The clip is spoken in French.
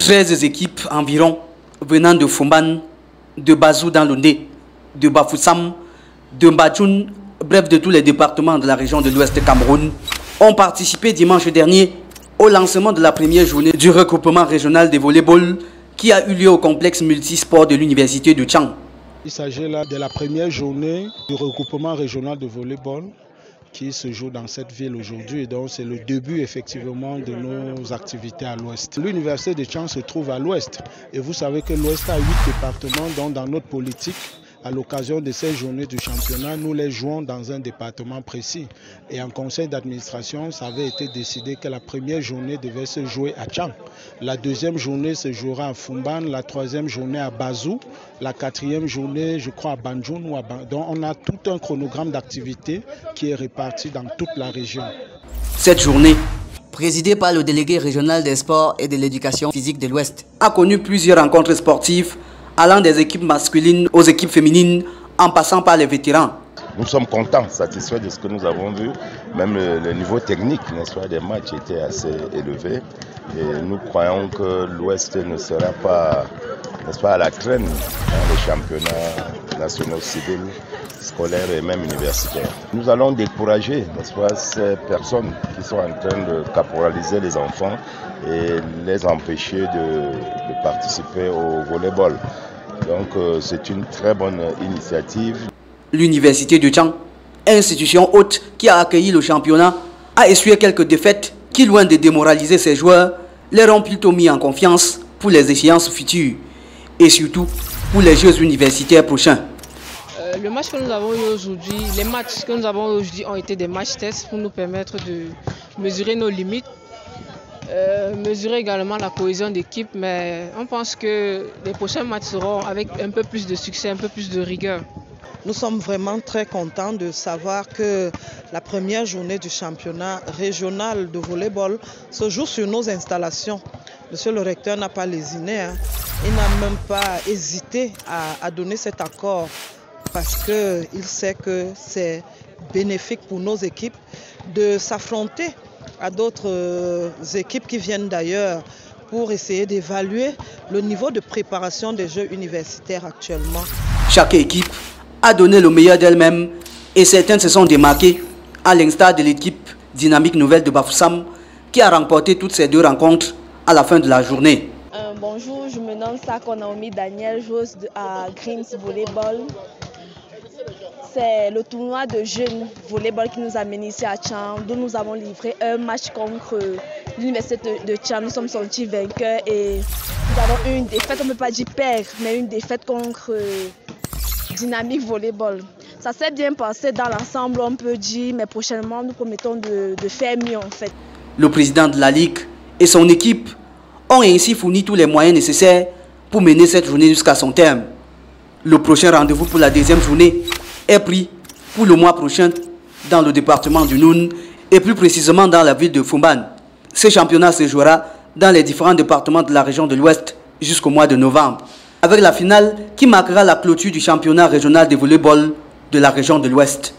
13 équipes environ venant de Fumban, de Bazou dans l'Ondé, de Bafoussam, de Mbadjoun, bref de tous les départements de la région de l'Ouest Cameroun, ont participé dimanche dernier au lancement de la première journée du regroupement régional de volleyball qui a eu lieu au complexe multisport de l'université de Tchang. Il s'agit là de la première journée du regroupement régional de volleyball qui se joue dans cette ville aujourd'hui. Donc c'est le début effectivement de nos activités à l'ouest. L'université de Tchang se trouve à l'ouest et vous savez que l'ouest a 8 départements, donc dans notre politique, à l'occasion de ces journées du championnat, nous les jouons dans un département précis. Et en conseil d'administration, ça avait été décidé que la première journée devait se jouer à Tchang. La deuxième journée se jouera à Fumban, la troisième journée à Bazou, la quatrième journée, je crois, à Bandjoun. Donc on a tout un chronogramme d'activités qui est réparti dans toute la région. Cette journée, présidée par le délégué régional des sports et de l'éducation physique de l'Ouest, a connu plusieurs rencontres sportives allant des équipes masculines aux équipes féminines, en passant par les vétérans. Nous sommes contents, satisfaits de ce que nous avons vu. Même le niveau technique, n'est-ce pas, des matchs était assez élevé. Et nous croyons que l'Ouest ne sera pas, n'est-ce pas, à la traîne dans les championnats nationaux civils, scolaires et même universitaires. Nous allons décourager, n'est-ce pas, ces personnes qui sont en train de caporaliser les enfants et les empêcher de participer au volleyball. Donc c'est une très bonne initiative. L'université de Tchang, institution haute qui a accueilli le championnat, a essuyé quelques défaites qui, loin de démoraliser ses joueurs, les ont plutôt mis en confiance pour les échéances futures et surtout pour les Jeux universitaires prochains. Le match que nous avons eu aujourd'hui, les matchs que nous avons eu aujourd'hui ont été des matchs tests pour nous permettre de mesurer nos limites, mesurer également la cohésion d'équipe, mais on pense que les prochains matchs seront avec un peu plus de succès, un peu plus de rigueur. Nous sommes vraiment très contents de savoir que la première journée du championnat régional de volleyball se joue sur nos installations. Monsieur le recteur n'a pas lésiné, hein. Il n'a même pas hésité à donner cet accord parce qu'il sait que c'est bénéfique pour nos équipes de s'affronter à d'autres équipes qui viennent d'ailleurs pour essayer d'évaluer le niveau de préparation des Jeux universitaires actuellement. Chaque équipe a donné le meilleur d'elle-même et certains se sont démarqués, à l'instar de l'équipe Dynamique Nouvelle de Bafoussam qui a remporté toutes ces deux rencontres à la fin de la journée. Bonjour, je me nomme Sako Naomi Daniel, joueuse à Greens Volleyball. C'est le tournoi de jeunes volleyball qui nous a menés ici à Tchang, d'où nous avons livré un match contre l'université de Tchang. Nous sommes sortis vainqueurs et nous avons eu une défaite, on ne peut pas dire perdre, mais une défaite contre Dynamique Volleyball. Ça s'est bien passé dans l'ensemble, on peut dire, mais prochainement nous promettons de faire mieux en fait. Le président de la Ligue et son équipe ont ainsi fourni tous les moyens nécessaires pour mener cette journée jusqu'à son terme. Le prochain rendez-vous pour la deuxième journée est pris pour le mois prochain dans le département du Noun et plus précisément dans la ville de Fumban. Ce championnat se jouera dans les différents départements de la région de l'Ouest jusqu'au mois de novembre, avec la finale qui marquera la clôture du championnat régional de volleyball de la région de l'Ouest.